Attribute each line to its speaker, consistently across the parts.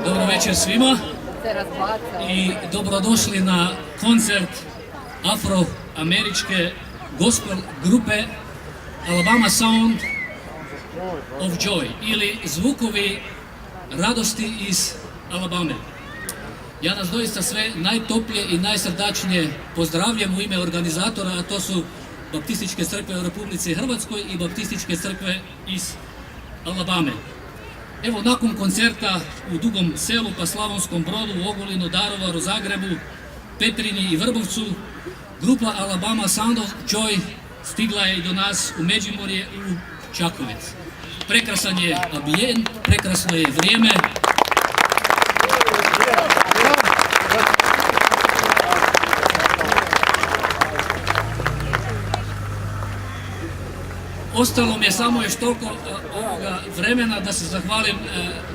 Speaker 1: Dobro večer svima i dobrodošli na koncert afroameričke gospel grupe Alabama Sound of Joy ili zvukovi radosti iz Alabame. Ja nas doista sve najtoplije i najsrdačnije pozdravljam u ime organizatora, a to su Baptističke crkve u Republici Hrvatskoj i Baptističke crkve iz Alabame. Evo, nakon koncerta u Dugom Selu, pa Slavonskom Brodu, u Ogulinu, Daruvaru, Zagrebu, Petrinji i Vrbovcu, grupa Alabama Sound of Joy stigla je i do nas u Međimurje u Čakovec. Prekrasan je ambijent, prekrasno je vrijeme. Ostalo mi je samo još toliko ovoga vremena da se zahvalim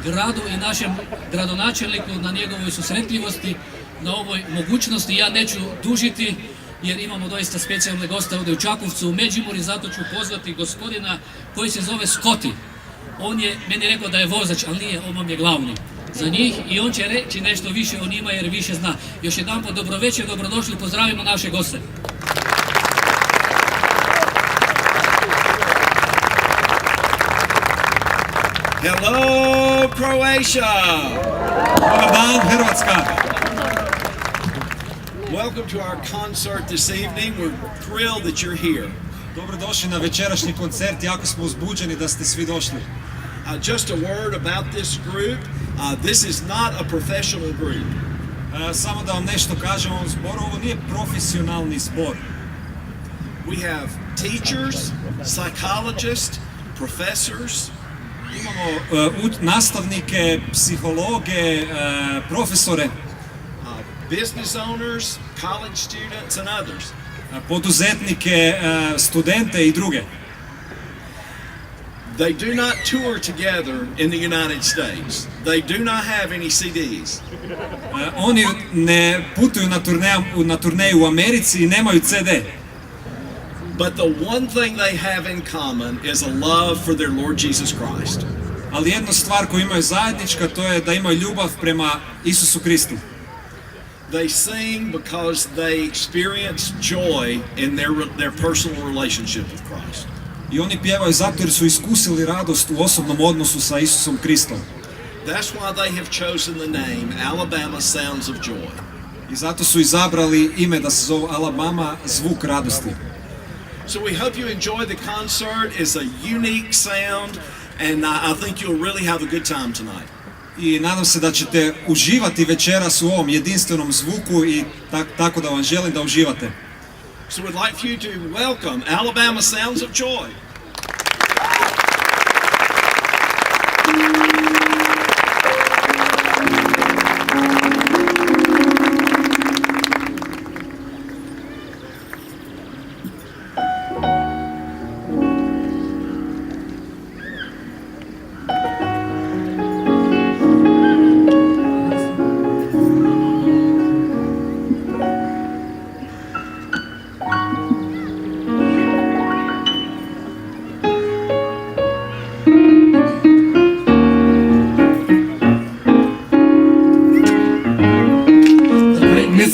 Speaker 1: gradu i našem gradonačelniku na njegovoj susretljivosti, na ovoj mogućnosti. Ja neću dužiti jer imamo doista specijalne goste ovdje u Čakovcu, u Međimurju, zato ću pozvati gospodina koji se zove Skoti. On je meni rekao da je vozač, ali nije, on vam je glavni za njih i on će reći nešto više o njima jer više zna. Još jedanput dobro večer, dobrodošli, pozdravimo naše goste.
Speaker 2: Hello, Croatia!
Speaker 3: Dobar dan, Hrvatska!
Speaker 2: Welcome to our concert this evening. We're thrilled that you're here.
Speaker 3: Dobrodošli na večerašnji koncert, jako smo uzbuđeni da ste svi došli.
Speaker 2: Just a word about this group. This is not a professional group.
Speaker 3: Samo da vam nešto kažem o ovom zboru, ovo nije profesionalni zbor.
Speaker 2: We have teachers, psychologists, professors.
Speaker 3: Imamo nastavnike, psihologe, profesore,
Speaker 2: business owners, college students and others.
Speaker 3: Poduzetnike, studente i druge.
Speaker 2: They do not tour together in the United States. They do not have any CDs.
Speaker 3: Oni ne putuju na turneju u Americi i nemaju CD.
Speaker 2: But the one thing they have in common is a love for their Lord Jesus Christ.
Speaker 3: Ali jedna stvar koju imaju zajednička, to je da imaju ljubav prema Isusu Kristu.
Speaker 2: They sing because they experience joy in their personal relationship with Christ.
Speaker 3: I oni pjevaju zato jer su iskusili radost u osobnom odnosu sa Isusom Kristom.
Speaker 2: That's why they have chosen the name Alabama Sounds of Joy.
Speaker 3: I zato su izabrali ime da se zove Alabama, zvuk radosti.
Speaker 2: So we hope you enjoy the concert. It's a unique sound and I think you'll really have a good time tonight.
Speaker 3: I nadam se da ćete uživati večeras u ovom jedinstvenom zvuku i tako da vam želim da uživate.
Speaker 2: So we'd like for you to welcome Alabama Sounds of Joy.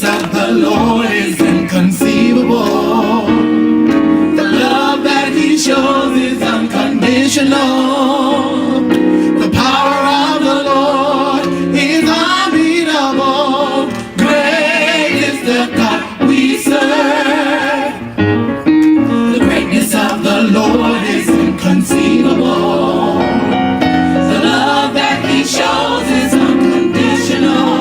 Speaker 4: Of the Lord is inconceivable. The love that He shows is unconditional. The power of the Lord is unbeatable. Great is the God we serve. The greatness of the Lord is inconceivable. The love that He shows is unconditional.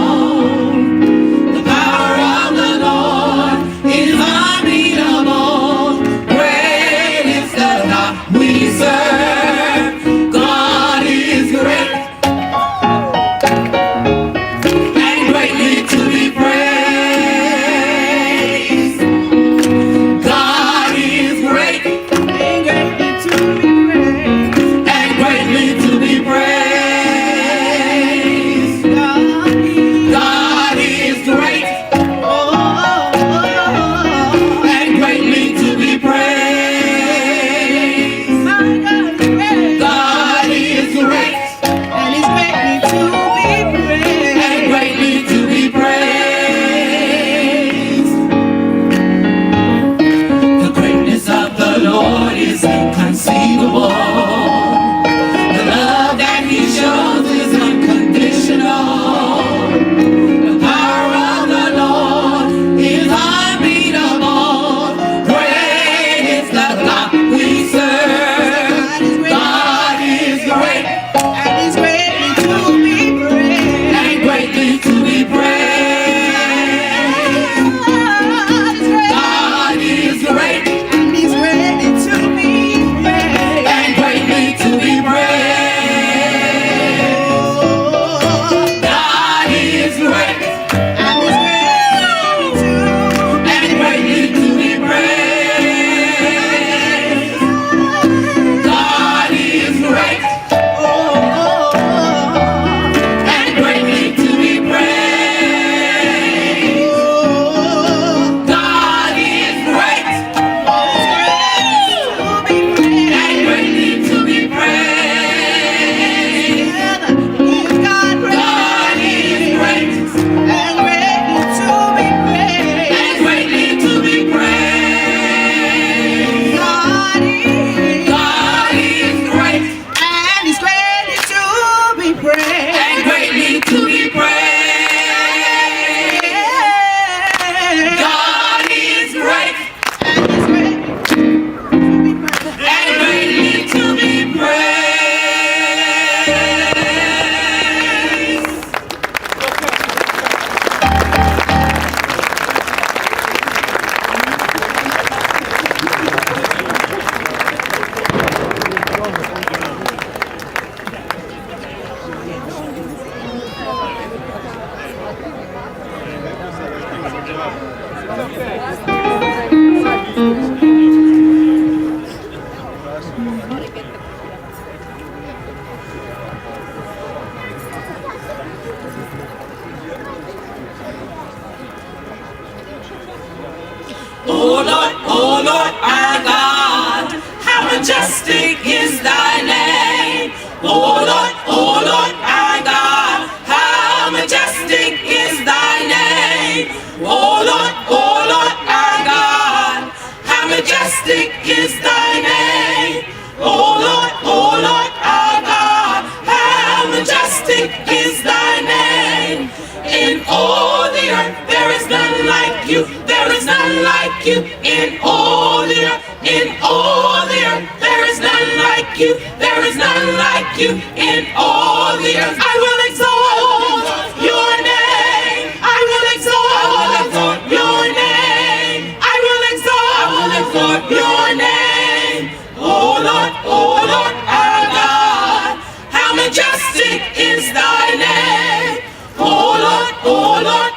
Speaker 4: We serve.
Speaker 5: majestic is thy name. Oh Lord, our God, how majestic is thy name. Oh Lord, our God, how majestic is thy name. Oh Lord, our God, how majestic is thy name. In all the earth there is none like you, there is none like you. In all the earth, in all the earth there is none like you, there is none like you. In all the earth I will exalt your name, I will exalt your name, I will exalt your name. Oh Lord, our God, how majestic is thy name. Oh Lord,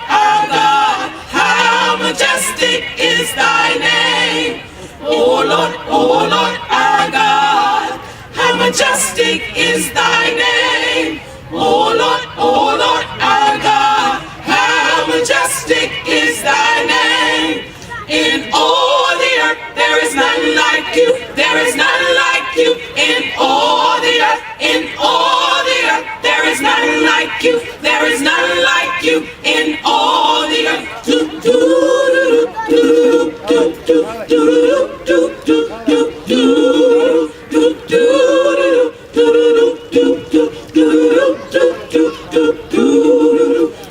Speaker 5: our God, how majestic is thy name. Oh Lord, our God, how majestic is thy name. Oh Lord, our God, how majestic is thy name. In all the earth there is none like you, there is none like you. In all the earth, in all the earth there is none like you, there is none like you. In all the earth.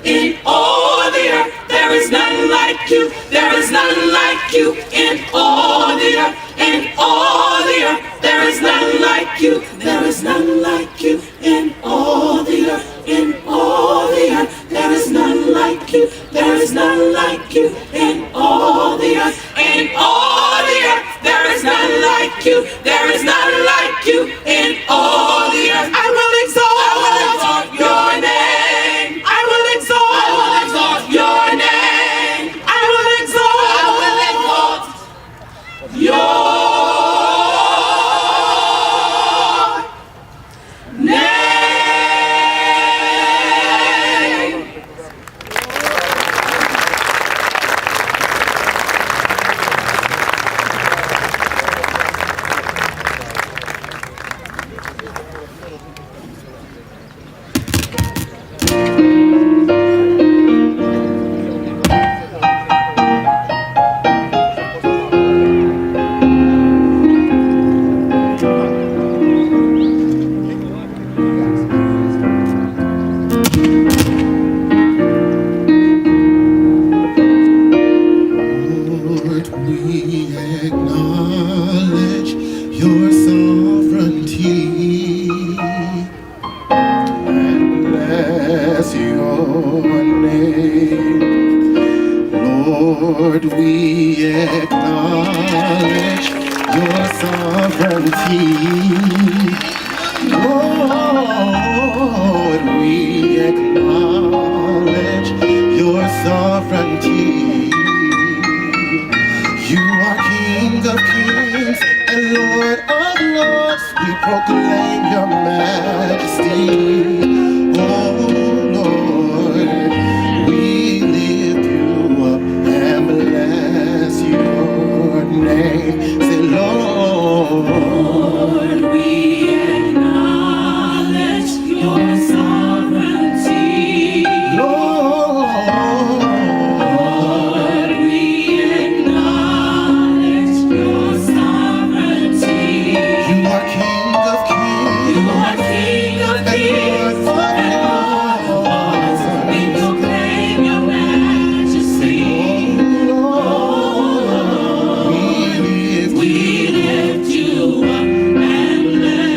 Speaker 5: In all the earth there is none like you, there is none like you. In all the earth, in all the earth there is none like you, there is none like you. In all the earth, in all the earth there is none like you, there is none like you. In all the earth, in all the earth there is none like you, there is none like you. In all the earth I will exalt your name, I will exalt your name, I will exalt your name.
Speaker 4: Lord, we acknowledge your sovereignty and bless your name. Lord, we acknowledge your sovereignty. Lord, we acknowledge your sovereignty. You are King of kings and Lord of lords. We proclaim your majesty. Oh Lord, we lift you up and bless your name. Say, Lord,
Speaker 5: We acknowledge your sovereignty.
Speaker 4: Lord,
Speaker 5: Lord, we acknowledge your sovereignty.
Speaker 4: you are King of kings.
Speaker 5: You are King of kings and Lord of lords. We proclaim your majesty.
Speaker 4: Lord, we lift
Speaker 5: We lift you up and bless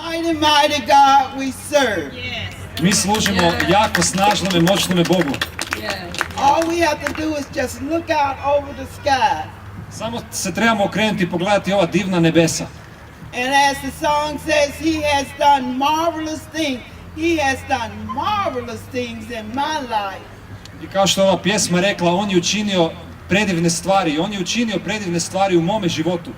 Speaker 6: Mighty, mighty God we serve.
Speaker 3: Mi služimo jako snažnome, moćnome Bogu.
Speaker 6: All we have to do is just look out over the sky.
Speaker 3: Samo se trebamo okrenuti i pogledati ova divna nebesa.
Speaker 6: And as the song says, He has done marvelous things. He has done marvelous things in my life.
Speaker 3: I kao što je ova pjesma rekla, on je učinio predivne stvari. On je učinio predivne stvari u mome životu.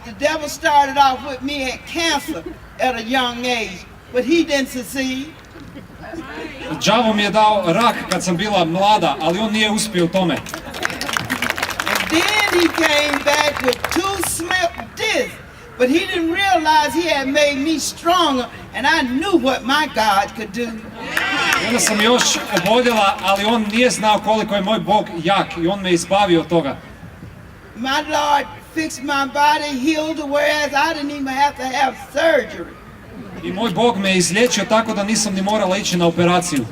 Speaker 6: The devil started off with me at cancer at a young age, but he didn't succeed.
Speaker 3: Đavo mi je dao rak kad sam bila mlada, ali on nije uspio u tome.
Speaker 6: And then he came back with 2 slip discs, but he didn't realize he had made me stronger, and I knew what my God could do.
Speaker 3: I onda sam još oboljela, ali on nije znao koliko je moj Bog jak i on me izbavio od toga.
Speaker 6: My Lord fixed my body, healed it, whereas I didn't even have to have surgery.
Speaker 3: I moj Bog me izliječio tako da nisam ni morala ići na operaciju.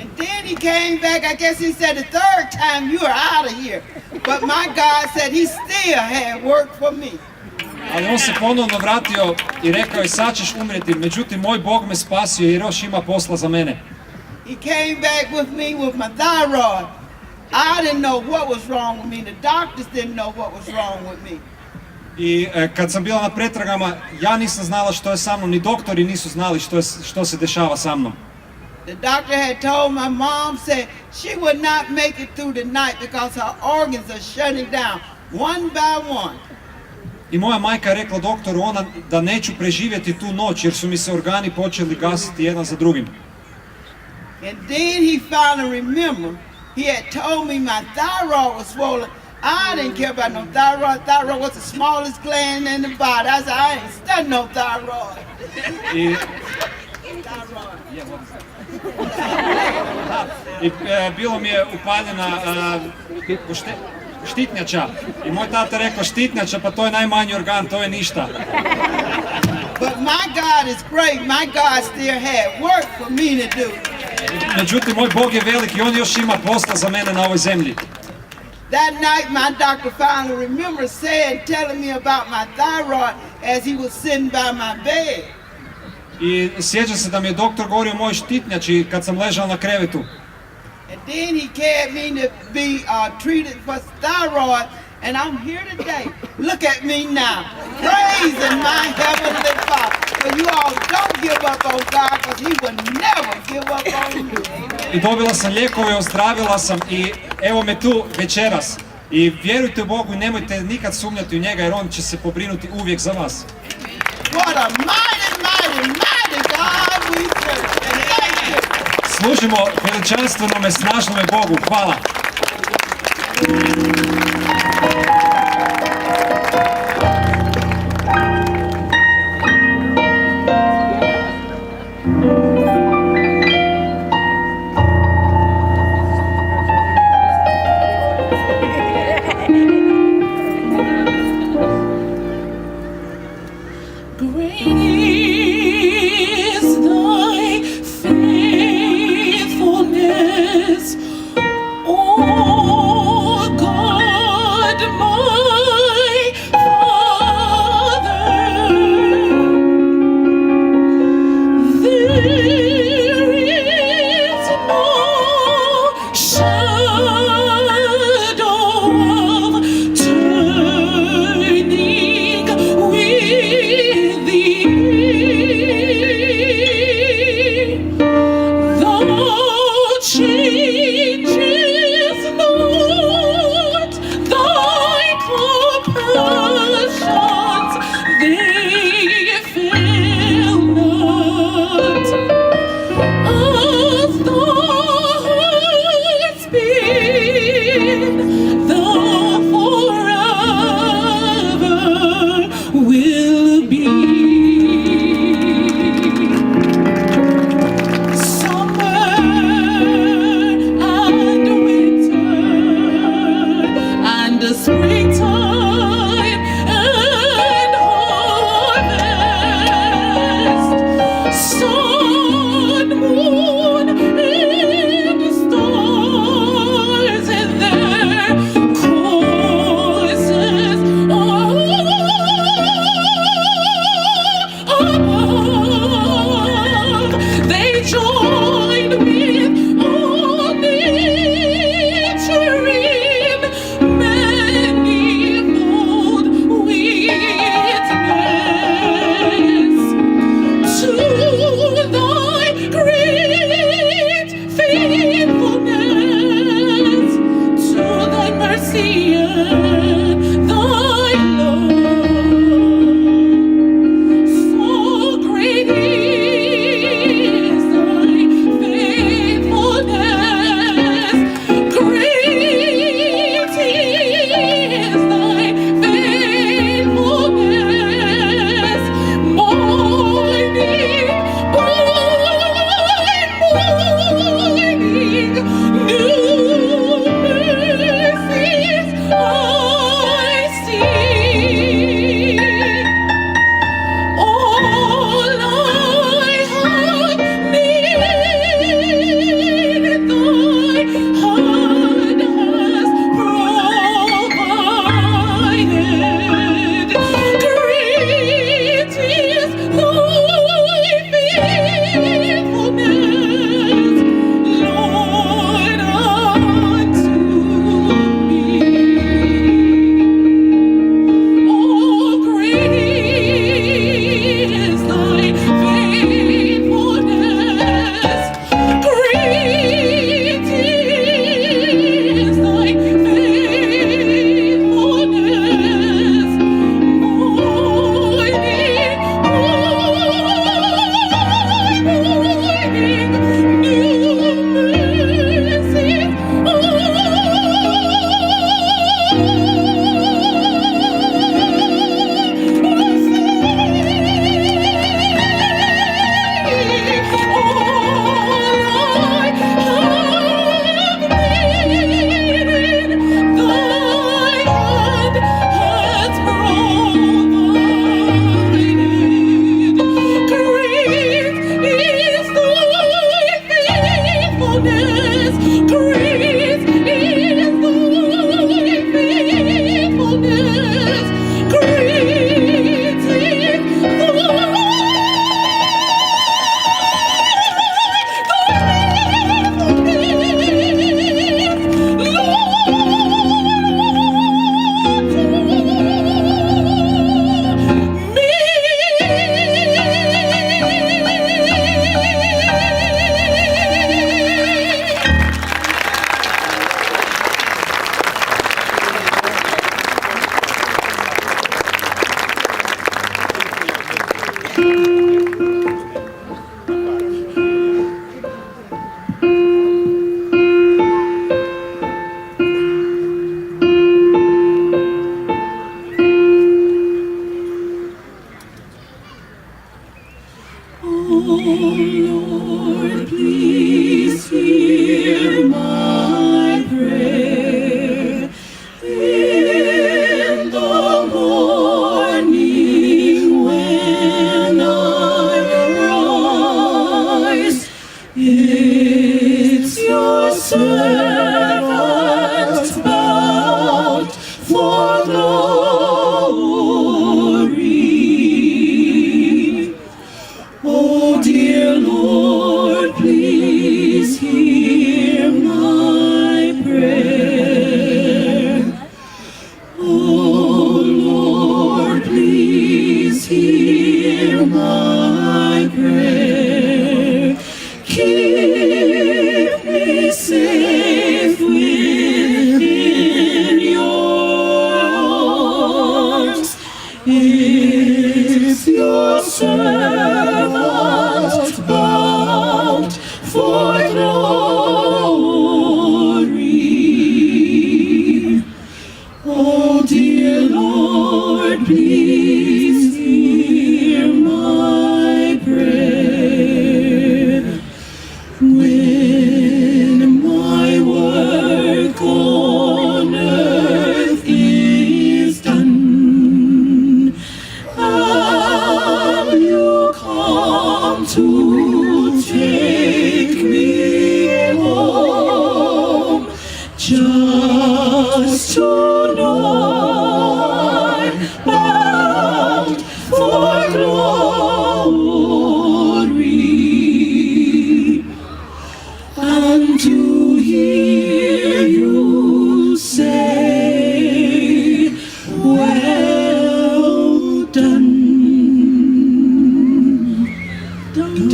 Speaker 6: And then he came back, I guess he said the third time you are out of here. But my God said he still had work for me.
Speaker 3: Ali on se ponovno vratio i rekao je sad ćeš umrijeti, međutim moj Bog me spasio jer još ima posla za mene.
Speaker 6: He came back with me with my thyroid. I didn't know what was wrong with me. The doctors didn't know what was wrong with me.
Speaker 3: I kad sam bila na pretragama, ja nisam znala što je sa mnom, ni doktori nisu znali što se dešava sa mnom.
Speaker 6: The doctor had told my mom, said she would not make it through the night because her organs are shutting down one by one.
Speaker 3: I moja majka je rekla doktoru da neću preživjeti tu noć jer su mi se organi počeli gasiti jedan za drugim.
Speaker 6: And then he finally remembered. He had told me my thyroid was swollen. I didn't care about no thyroid. Thyroid was the smallest gland in the body. I said, I ain't studying no thyroid.
Speaker 3: I bilo mi je upaljena štitnjača. I moj tata rekao štitnjača, pa to je najmanji organ, to je ništa.
Speaker 6: But my God is great. My God still had work for me to do.
Speaker 3: Međutim, moj Bog je velik i on još ima posla za mene na ovoj zemlji.
Speaker 6: That night my doctor finally remembered telling me about my thyroid as he was sitting by my bed.
Speaker 3: I sjećam se da mi je doktor govorio o mojoj štitnjači kad sam ležao na krevetu.
Speaker 6: And then he carried me to be treated for thyroid, and I'm here today. Look at me now, praising my heavenly Father. But you all don't give up on God, because he will never give up on you.
Speaker 3: I dobila sam lijekove, ozdravila sam i evo me tu večeras. I vjerujte u Bogu i nemojte nikad sumnjati u njega jer on će se pobrinuti uvijek za vas.
Speaker 6: What a mighty, mighty, mighty God we serve. And thank you.
Speaker 3: Služimo veličanstvenome, snažnome Bogu. Hvala.
Speaker 5: With thee. Lord, please hear my prayer. In the morning when I rise, it's your servant bound for glory. Oh dear Lord, please hear my prayer. Oh Lord, please hear my prayer. Keep me safe within your arms. It's your servant bound for glory. Oh dear Lord, please hear my prayer. When my work on earth is done, will you come to take me home? Just to know I'm bound for glory, and to hear you say, well done. Done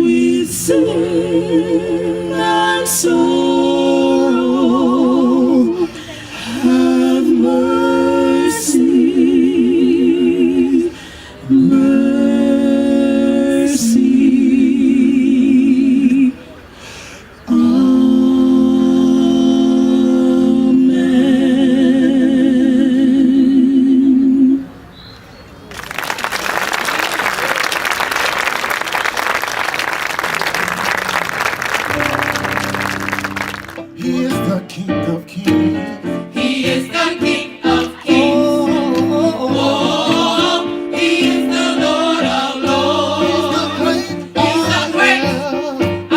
Speaker 5: with sin and sorrow. Have mercy, mercy. Amen.
Speaker 4: He is the King of Kings.
Speaker 5: He is the King of Kings. Oh, He is the Lord of Lords. He's the great I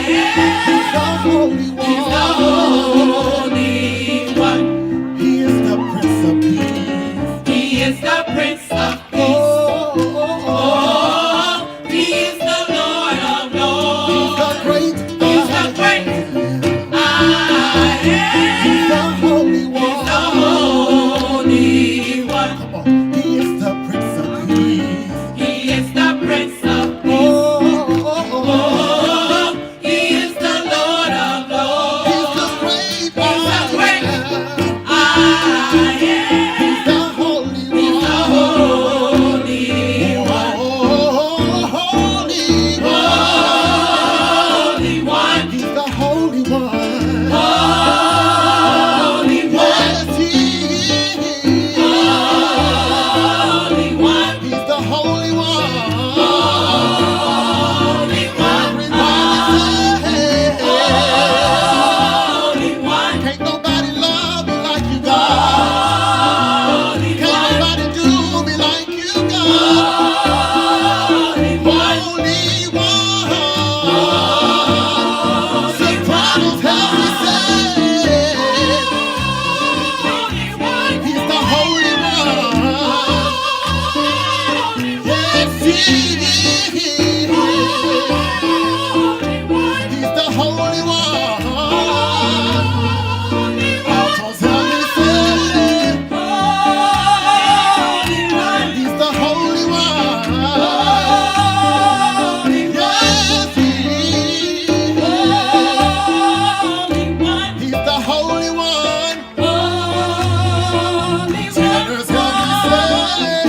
Speaker 5: am.
Speaker 4: The Holy
Speaker 5: He's the
Speaker 4: One.
Speaker 5: Holy One.
Speaker 4: He is the Prince of Peace.
Speaker 5: He is the Prince of Peace. Oh, He is the Lord of Lords.
Speaker 4: The great
Speaker 5: He's the great I am.
Speaker 4: the Holy One.
Speaker 5: He's the Holy One.
Speaker 4: Come on. He is the Prince of Peace.
Speaker 5: He is the Prince of Peace.
Speaker 4: Oh,
Speaker 5: Oh, He is the Lord of Lords.
Speaker 4: he's the great
Speaker 5: He's the great I am.
Speaker 4: the Holy
Speaker 5: He's the
Speaker 4: One.
Speaker 5: Holy One.
Speaker 4: Oh, Holy One.
Speaker 5: Holy One.
Speaker 4: He's the Holy One.
Speaker 5: Holy One.
Speaker 4: Yes, he is.
Speaker 5: Holy One.
Speaker 4: He's the Holy One.
Speaker 5: Holy One. Holy One.
Speaker 4: Can't nobody love me like you, God.
Speaker 5: Holy
Speaker 4: Can't
Speaker 5: One.
Speaker 4: nobody do me like you, God.
Speaker 5: Holy One.
Speaker 4: Holy One. Sopranos help me say,
Speaker 5: Holy One.
Speaker 4: he's the Holy One. Yes, he is.
Speaker 5: Holy One.
Speaker 4: He's the Holy One.
Speaker 5: Holy One.
Speaker 4: Altos help me say,
Speaker 5: Holy One.
Speaker 4: he's the Holy One.
Speaker 5: Holy One.
Speaker 4: Yes, he is.
Speaker 5: Holy One.
Speaker 4: He's the Holy One.
Speaker 5: Holy One.
Speaker 4: Tenors help me say,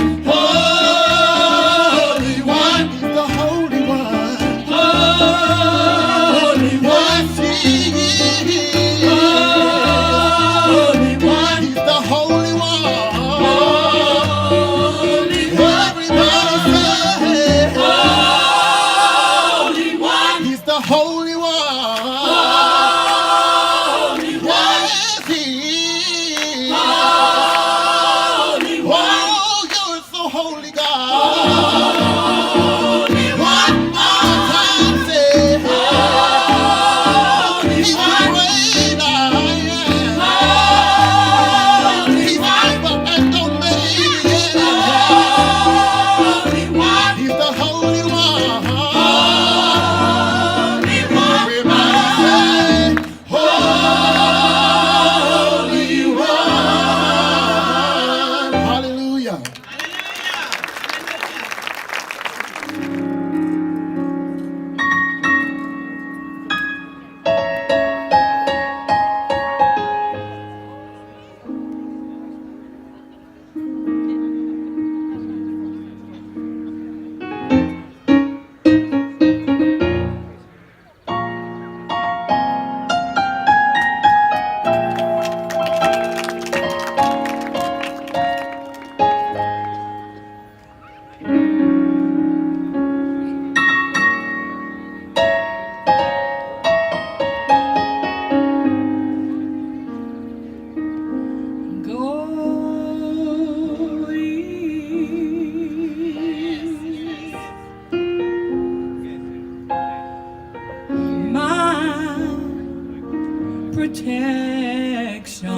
Speaker 5: protection.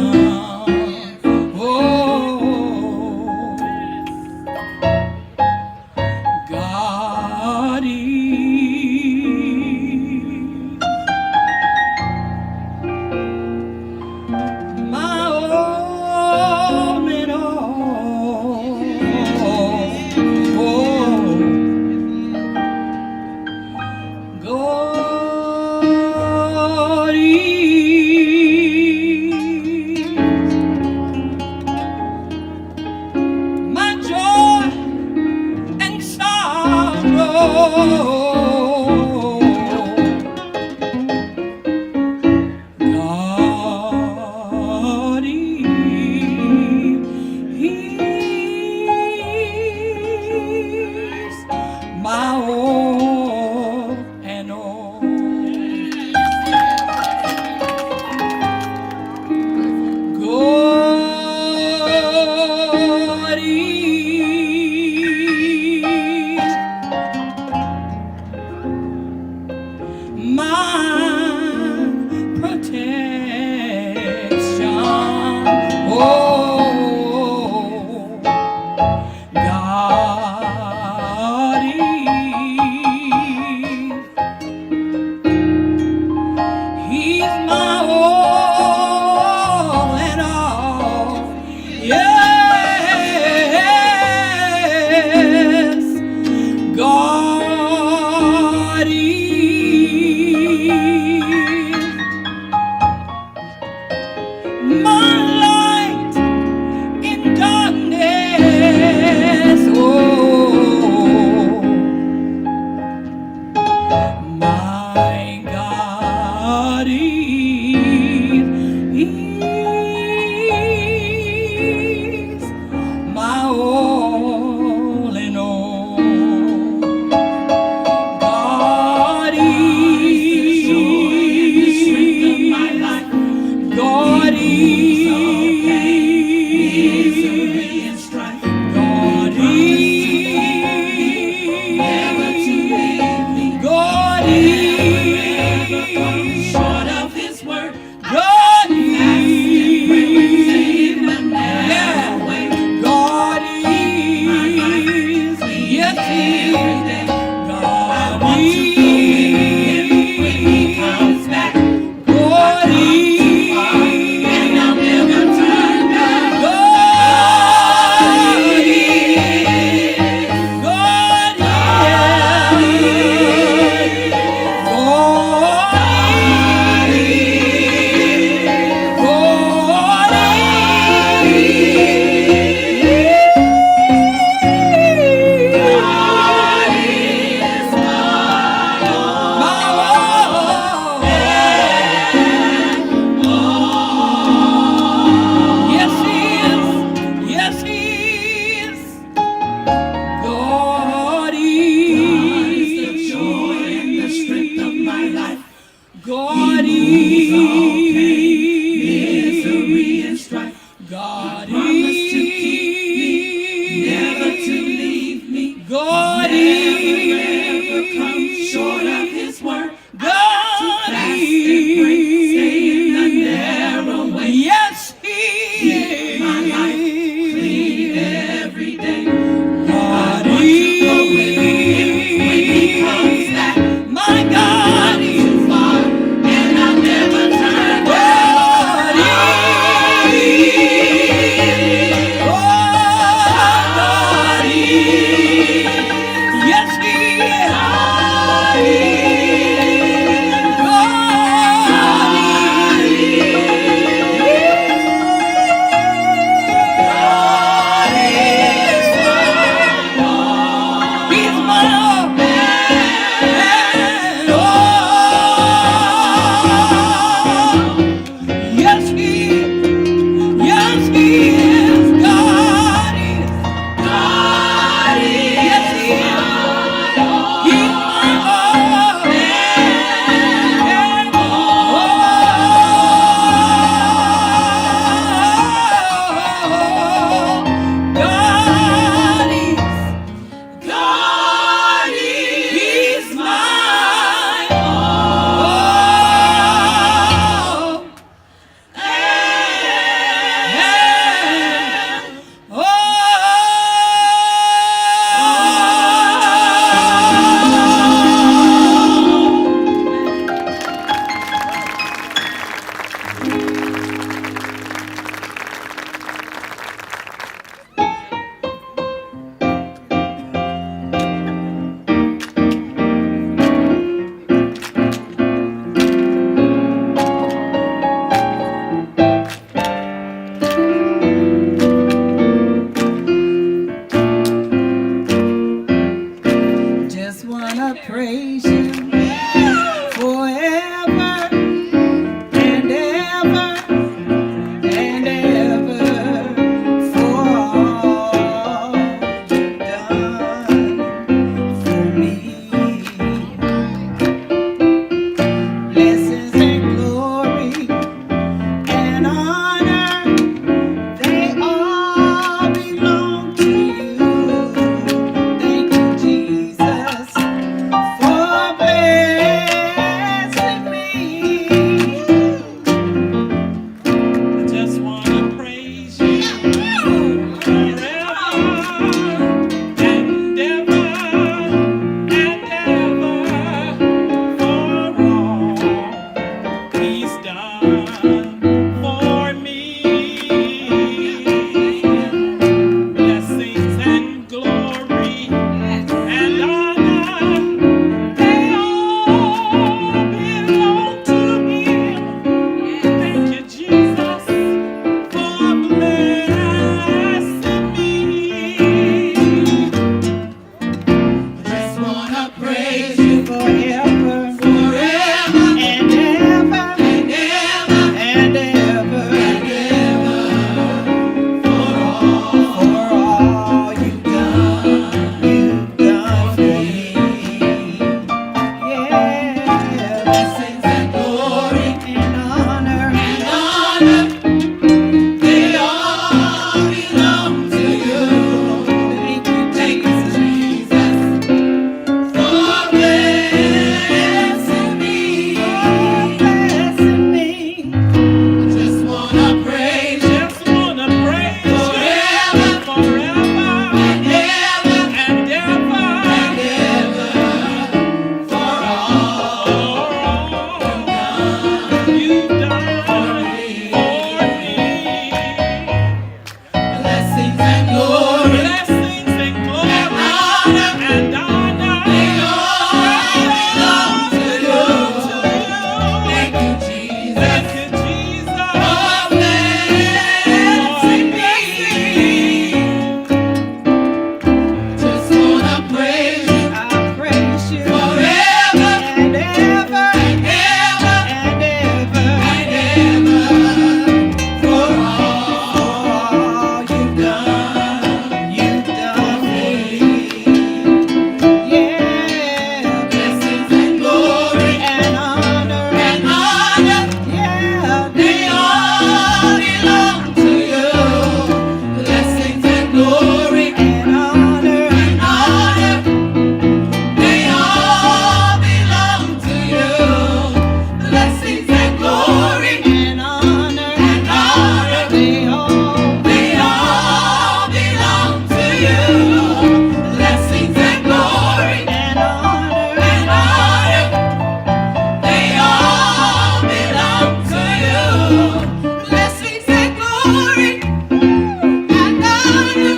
Speaker 5: Oh, God is my all in all. Oh, God is my joy and sorrow. God is my all and all. God is my protection. Oh, God is
Speaker 6: just wanna praise you forever and ever and ever for all you've done for me. Blessings and glory and honor, they all belong to you. Thank you, Jesus, for blessing me.
Speaker 5: I just wanna praise you forever and ever and ever for all He's done for me. Blessings and glory and honor, they all belong to Him. Thank you, Jesus, for blessing me. Just wanna praise you
Speaker 6: Forever
Speaker 5: forever
Speaker 6: and ever
Speaker 5: and ever
Speaker 6: and ever
Speaker 5: and ever for
Speaker 6: all you've done for me. Yeah,
Speaker 5: blessings and glory
Speaker 6: and honor,
Speaker 5: and honor, they all belong to you.
Speaker 6: thank you,
Speaker 5: Thank you,
Speaker 6: Jesus.
Speaker 5: Jesus, for blessing me.
Speaker 6: Blessing me.
Speaker 5: Just wanna praise you forever, forever and ever and ever and ever for all you've done for me. Blessings and glory and honor, they all belong to you. Thank you, Jesus, for blessing me. Just wanna praise you
Speaker 6: I praise you
Speaker 5: forever
Speaker 6: and ever
Speaker 5: and ever
Speaker 6: and ever
Speaker 5: and ever for
Speaker 6: all you've done for me. Yeah,
Speaker 5: blessings and glory
Speaker 6: and honor,
Speaker 5: and honor,
Speaker 6: yeah,
Speaker 5: they all belong to you. Blessings and glory
Speaker 6: and honor,
Speaker 5: and honor, they all belong to you. Blessings and glory
Speaker 6: and honor,
Speaker 5: and honor,
Speaker 6: they all
Speaker 5: belong to you. Blessings and glory
Speaker 6: and honor,
Speaker 5: and honor, they all belong to you. Blessings and glory and honor,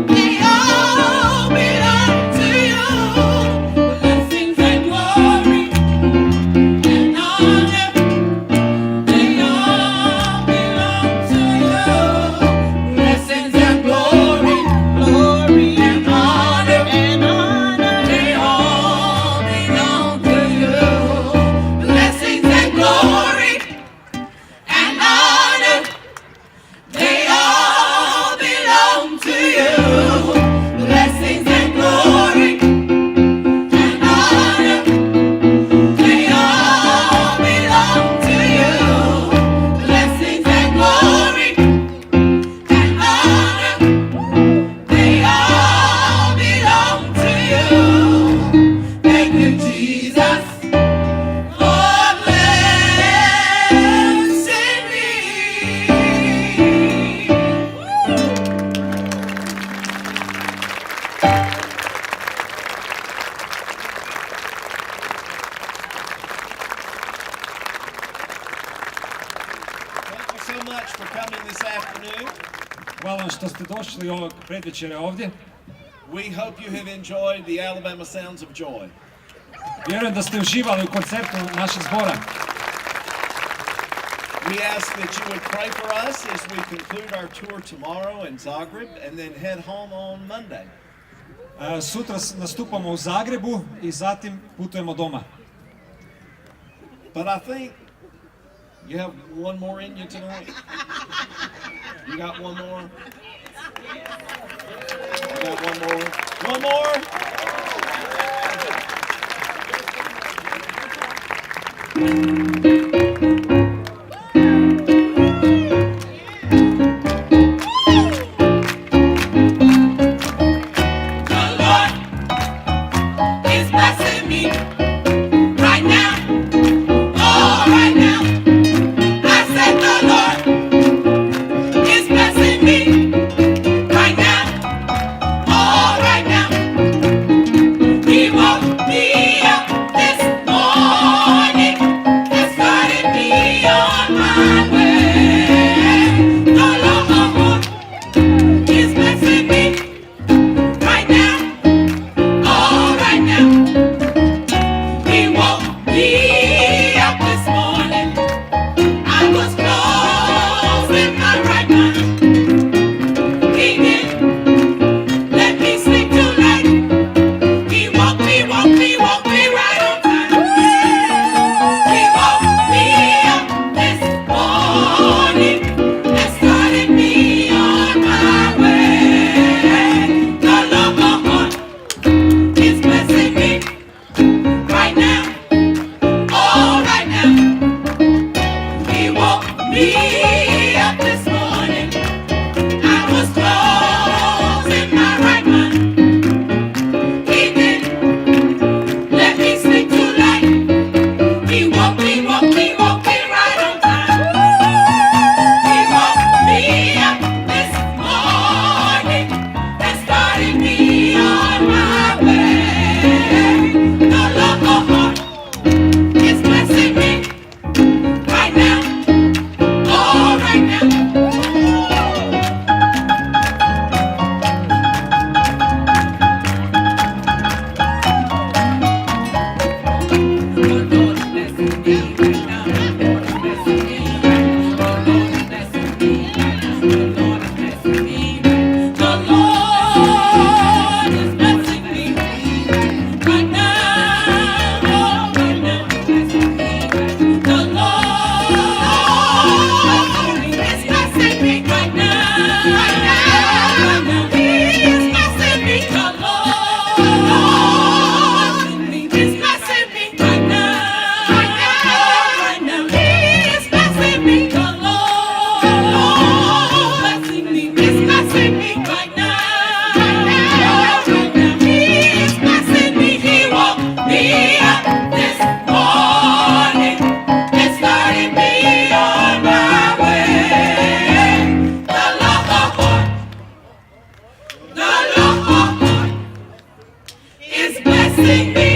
Speaker 5: they all belong to you. Blessings and glory and honor, they all belong to you. Blessings and glory
Speaker 6: glory
Speaker 5: and honor,
Speaker 6: and honor,
Speaker 5: they all belong to you. Blessings and glory and honor, they all belong to you. Blessings and glory and honor, they all belong to you. Blessings and glory and honor, they all belong to you. Thank you, Jesus, for blessing me.
Speaker 2: Thank you so much for coming this afternoon.
Speaker 3: Hvala vam što ste došli ovog predvečera ovdje.
Speaker 2: We hope you have enjoyed the Alabama Sounds of Joy.
Speaker 3: Vjerujem da ste uživali u koncertu našeg zbora.
Speaker 2: We ask that you would pray for us as we conclude our tour tomorrow in Zagreb and then head home on Monday.
Speaker 3: Sutra nastupamo u Zagrebu i zatim putujemo doma.
Speaker 2: But I think you have one more in you tonight. You got one more? You got one more? One more?
Speaker 5: Blessing me.